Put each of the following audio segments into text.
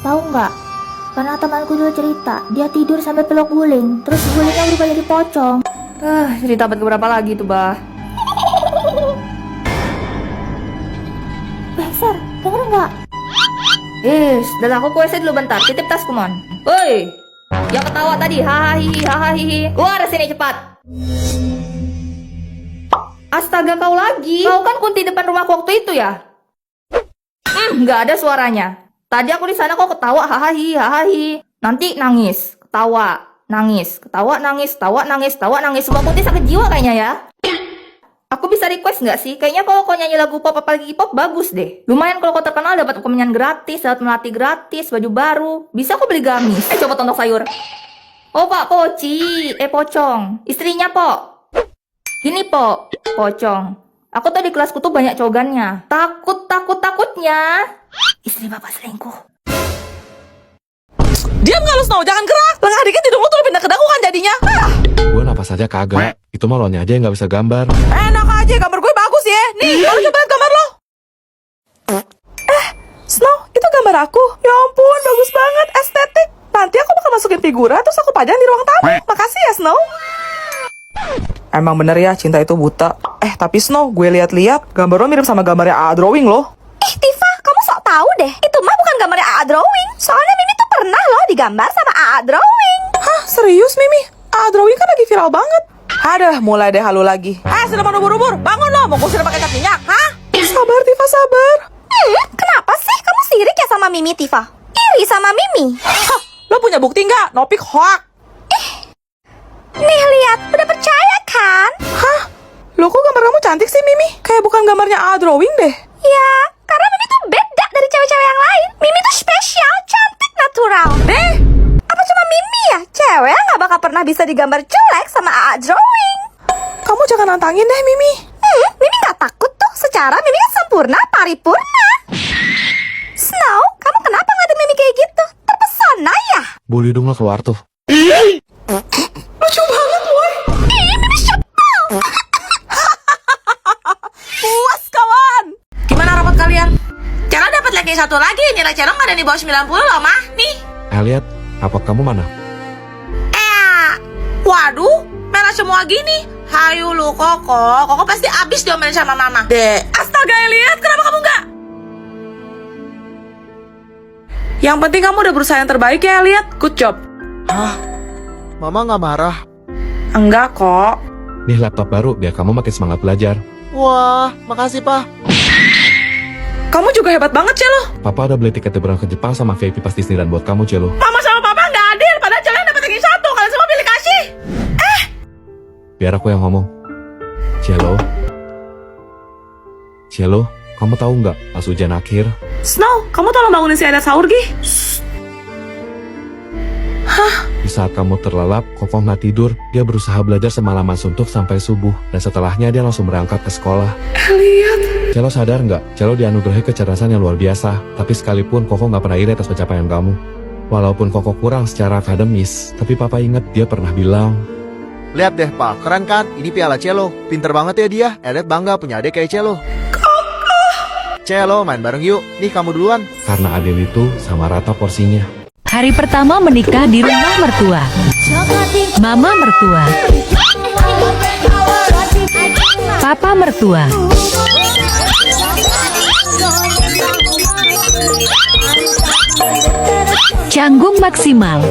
Tahu nggak? Karena temanku dulu cerita, dia tidur sampai peluk guling, terus gulingnya berubah jadi pocong. Cerita abad keberapa lagi tuh, Bah? Sar, denger nggak? Dan aku ke WC dulu bentar, titip tasku, Mon. Woi, yang ketawa tadi, hahaha, keluar sini cepat. Astaga, kau lagi. Kau kan kunti depan rumahku waktu itu ya? Nggak ada suaranya. Tadi aku di sana kok ketawa, hahaha. Nanti nangis, ketawa, nangis, ketawa, nangis, ketawa, nangis, ketawa, nangis. Semua kunti sakit jiwa kayaknya ya. Aku bisa request nggak sih? Kayaknya kalau kau nyanyi lagu pop apalagi pop bagus deh. Lumayan kalau kau terkenal dapat kemenyan gratis, dapat melati gratis, baju baru. Bisa aku beli gamis. Coba tonton sayur. Oh Pak Poci, pocong. Istrinya Pok. Gini Pok, pocong. Aku tuh di kelasku tuh banyak cogannya. Takutnya. Istri bapak selingkuh. Diam nggak lu, Snow? Jangan gerak. Lengah dikit hidung lu tuh pindah ke dagu kan jadinya. Gue napas aja kagak. Itu mah lonya aja yang gak bisa gambar. Enak aja, gambar gue bagus ya. Nih, baru coba lihat gambar lo. Snow, itu gambar aku. Ya ampun, bagus banget, estetik. Nanti aku bakal masukin figura, terus aku pajang di ruang tamu. Makasih ya, Snow. Emang bener ya, cinta itu buta. Tapi Snow, gue lihat-lihat gambar lo mirip sama gambarnya AA Drawing loh. Tifa, kamu sok tahu deh. Itu mah bukan gambarnya AA Drawing. Soalnya Mimi tuh pernah loh digambar sama AA Drawing. Hah, serius Mimi? AA Drawing kan lagi viral banget. Aduh, mulai deh halu lagi. Sudah mau ubur-ubur, bangun lo. Mau gue sudah pakai cat minyak, hah? Sabar, Tifa, sabar. Kenapa sih kamu sirik ya sama Mimi, Tifa? Iri sama Mimi? Hah, lo punya bukti nggak? Nopik hoak. Nih lihat, udah percaya kan? Hah? Lo kok gambar kamu cantik sih, Mimi? Kayak bukan gambarnya AA Drawing deh. Ya, karena Mimi tuh beda dari cewek-cewek yang lain. Mimi tuh spesial, cantik, natural. Apa cuma Mimi ya? Cewek nggak bakal pernah bisa digambar jelek sama AA Drawing. Kamu jangan nantangin deh, Mimi. Mimi nggak takut tuh. Secara Mimi kan sempurna, paripurna. Snow, kamu kenapa ngeliatin Mimi kayak gitu? Terpesona ya? Bulu hidung lo keluar tuh. Lucu banget, woy. Mimi sebel. Puas, kawan. Gimana rapot kalian? Jangan dapat ranking 1 lagi. Nilai Celong ada di bawah 90 loh, Mah. Nih. Lihat, rapot kamu mana? Waduh, merah semua gini. Hayu lu, Koko pasti abis diomelin sama Mama. Astaga, Elliot, kenapa kamu enggak? Yang penting kamu udah berusaha yang terbaik ya, Elliot. Good job. Mama nggak marah? Enggak kok. Nih laptop baru biar kamu makin semangat belajar. Wah, makasih Pak. Kamu juga hebat banget, Celo. Papa udah beli tiket liburan ke Jepang sama VIP pas Disneyland buat kamu, Celo. Mama sama Papa nggak adil, padahal Celo yang dapat ranking 1. Kalian semua pilih kasih. Biar aku yang ngomong. Cielo, kamu tahu nggak pas hujan akhir? Snow, kamu tolong bangunin si Aida sahur, Gi. Di saat kamu terlelap, Koko nggak tidur. Dia berusaha belajar semalaman suntuk sampai subuh. Dan setelahnya dia langsung berangkat ke sekolah. Elliot. Cielo sadar nggak? Cielo dianugerahi kecerdasan yang luar biasa. Tapi sekalipun Koko nggak pernah iri atas pencapaian kamu. Walaupun Koko kurang secara akademis, tapi Papa ingat dia pernah bilang, Lihat deh Pak, keren kan? Ini piala Celo. Pinter banget ya dia. Elliot bangga punya adik kayak Celo. Celo, main bareng yuk. Nih kamu duluan. karena adil itu sama rata porsinya. Hari pertama menikah di rumah mertua. Mama mertua. Papa mertua. Canggung maksimal.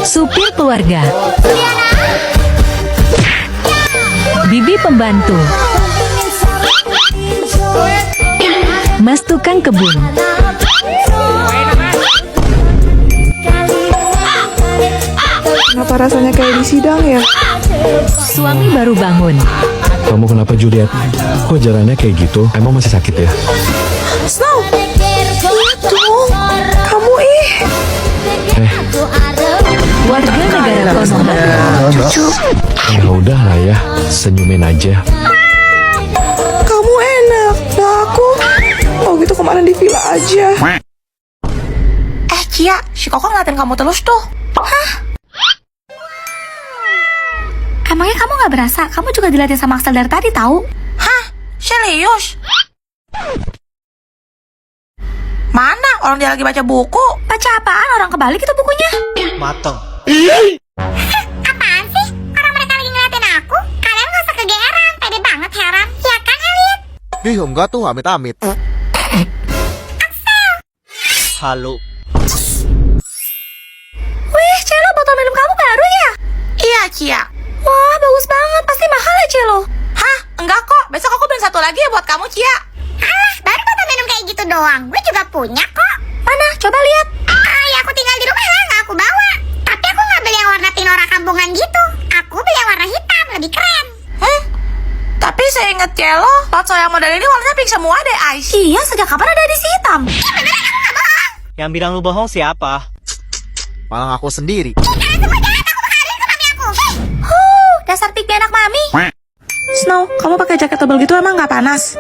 Supir keluarga. Bibi pembantu. Mas tukang kebun. Kenapa rasanya kayak di sidang ya? Suami baru bangun. Kamu kenapa Juliet? Kok jalannya kayak gitu? Emang masih sakit ya? Snow, lihat dong. Kamu Warga negara Konoha. Ya udah lah ya, senyumin aja. Kamu enak. Nah aku, gitu kemarin di villa aja. Cia, si Koko ngeliatin kamu terus tuh. Emangnya kamu nggak berasa? Kamu juga dilihatin sama Axel dari tadi tahu? Serius? Mana? Orang dia lagi baca buku. Baca apaan? Orang kebalik itu bukunya. Mateng. Apaan sih? Orang mereka lagi ngeliatin aku. Kalian gak usah kegeeran. Pede banget heran. Ya kan, Elliot? Enggak tuh, amit-amit. Halo. Wih, Celo, botol minum kamu baru ya? Iya, Cia. Wah, bagus banget. Pasti mahal ya, Celo? Hah? Enggak kok. Besok aku beli satu lagi ya buat kamu, Cia. Alah, baru botol minum kayak gitu doang. Gue juga punya kok. Mana? Coba lihat. Ya aku tinggal di rumah lah, gak aku bawa. Tapi aku gak beli yang warna tinora kampungan gitu. Aku beli yang warna hitam, lebih keren. Tapi saya inget Celo, Lotso yang model ini warnanya pink semua deh, Ais. Iya, sejak kapan ada edisi hitam? Yang bilang lu bohong siapa? Malah aku sendiri. Dasar pipi anak mami. Snow, kamu pakai jaket tebal gitu emang nggak panas?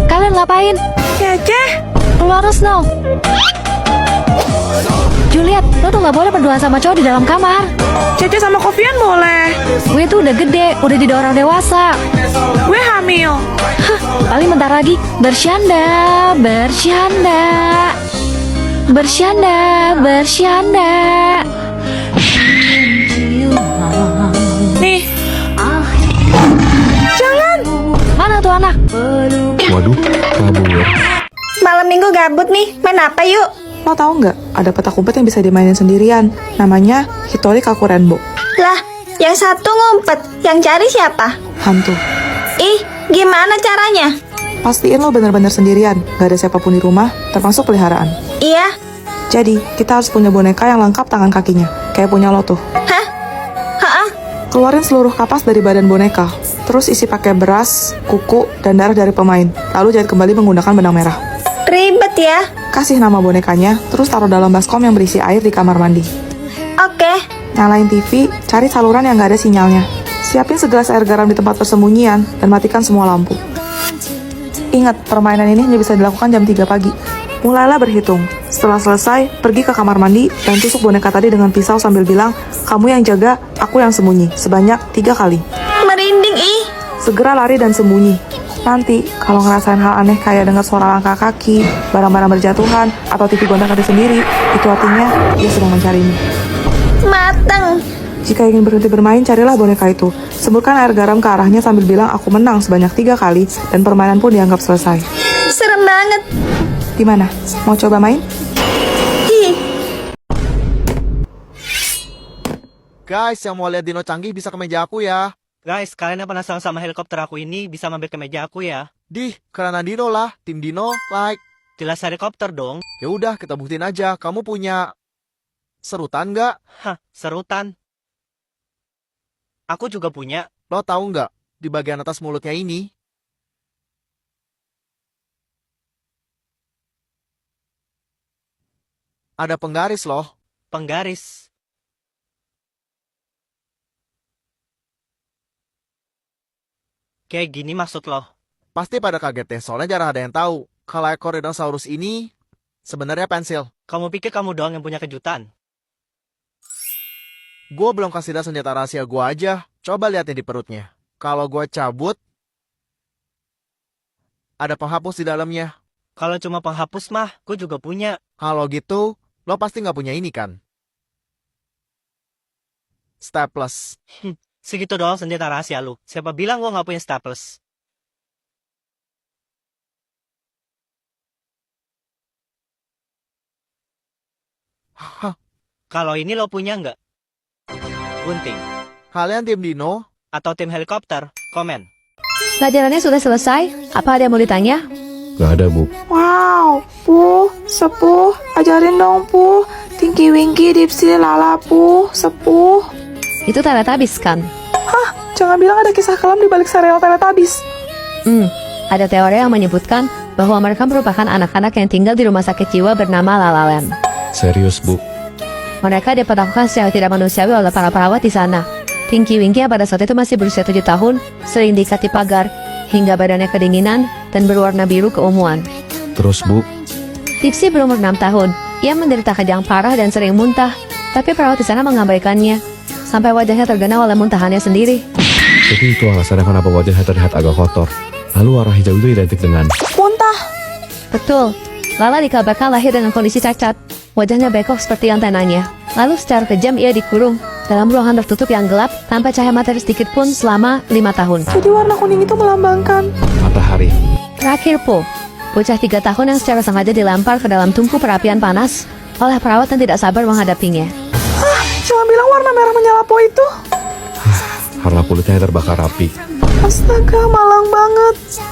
Kalian ngapain? Cece. Keluar Snow. Juliet, lo tuh gak boleh berduaan sama cowok di dalam kamar. Cece sama Kofian boleh. Gue tuh udah gede, udah jadi orang dewasa. Gue hamil. Paling bentar lagi bercanda, bercanda, bercanda, bercanda. Nih. Mana tuh anak? Waduh, kabur. Malam minggu gabut nih. Main apa yuk? Lo tau nggak? Ada petak umpet yang bisa dimainin sendirian. Namanya Hitori Kakurenbo. Lah, yang satu ngumpet. Yang cari siapa? Hantu. Ih, gimana caranya? Pastiin lo bener-bener sendirian. Gak ada siapapun di rumah, termasuk peliharaan. Iya. Jadi, kita harus punya boneka yang lengkap tangan kakinya. Kayak punya lo tuh. Hah? Hah? Keluarin seluruh kapas dari badan boneka. Terus isi pakai beras, kuku, dan darah dari pemain. Lalu jahit kembali menggunakan benang merah. Ribet ya. Kasih nama bonekanya, terus taruh dalam baskom yang berisi air di kamar mandi. Oke. Nyalain TV, cari saluran yang gak ada sinyalnya. Siapin segelas air garam di tempat persembunyian, dan matikan semua lampu. Ingat, permainan ini hanya bisa dilakukan jam 3 pagi. Mulailah berhitung. Setelah selesai, pergi ke kamar mandi dan tusuk boneka tadi dengan pisau sambil bilang, kamu yang jaga, aku yang sembunyi, sebanyak 3 kali. Merinding ih. Segera lari dan sembunyi. Nanti, kalau ngerasain hal aneh kayak dengar suara langkah kaki, barang-barang berjatuhan, atau TV gonta-ganti sendiri, itu artinya dia sedang mencarimu. Mateng. Jika ingin berhenti bermain, carilah boneka itu. Semburkan air garam ke arahnya sambil bilang aku menang sebanyak 3 kali, dan permainan pun dianggap selesai. Serem banget. Gimana? Mau coba main? Ih. Guys, yang mau lihat dino canggih bisa ke meja aku ya. Guys, kalian yang penasaran sama helikopter aku ini bisa mampir ke meja aku ya. Dih, karena dino lah. Tim dino, like. Jelas helikopter dong. Ya udah, kita buktiin aja. Kamu punya serutan nggak? Hah, serutan. Aku juga punya. Lo tahu nggak? Di bagian atas mulutnya ini ada penggaris loh. Penggaris. Kayak gini maksud lo? Pasti pada kaget deh, soalnya jarang ada yang tahu. Kalau ekor dinosaurus ini sebenarnya pensil. Kamu pikir kamu doang yang punya kejutan? Gue belum kasih lihat senjata rahasia gue aja. Coba liatin di perutnya. Kalau gue cabut, ada penghapus di dalamnya. Kalau cuma penghapus mah, gue juga punya. Kalau gitu, lo pasti nggak punya ini kan? Staples. Segitu doang senjata rahasia lu. Siapa bilang gue nggak punya staples? Hah, Kalau ini lo punya nggak? Gunting. kalian tim dino? Atau tim helikopter? Komen. Pelajarannya sudah selesai. Apa ada yang mau ditanya? Gak ada, Bu. Wow, Puh, Sepuh, ajarin dong Puh. Tinky Winky, Dipsy, Lala, Puh, Sepuh. Itu Teletubbies kan? Hah, jangan bilang ada kisah kelam di balik serial Teletubbies. Ada teori yang menyebutkan bahwa mereka merupakan anak-anak yang tinggal di rumah sakit jiwa bernama La La Land. Serius, Bu. Mereka diperlakukan secara tidak manusiawi oleh para perawat di sana. Tinky Winky yang pada saat itu masih berusia 7 tahun, sering diikat di pagar, hingga badannya kedinginan dan berwarna biru keunguan. Terus, Bu, Dipsy berumur 6 tahun. Ia menderita kejang parah dan sering muntah, tapi perawat di sana mengabaikannya, sampai wajahnya tergenang oleh muntahannya sendiri. Tapi itu alasannya kenapa wajahnya terlihat agak kotor. Lalu warna hijau itu identik dengan Muntah. Betul. Lala dikabarkan lahir dengan kondisi cacat. Wajahnya bengkok seperti antenanya. Lalu secara kejam ia dikurung dalam ruangan tertutup yang gelap tanpa cahaya matahari sedikit pun selama 5 tahun. Jadi warna kuning itu melambangkan. matahari. Terakhir, Po. Bocah 3 tahun yang secara sengaja dilempar ke dalam tungku perapian panas oleh perawat yang tidak sabar menghadapinya. Jangan bilang warna merah menyala Po itu. Karena kulitnya terbakar api. Astaga, malang banget.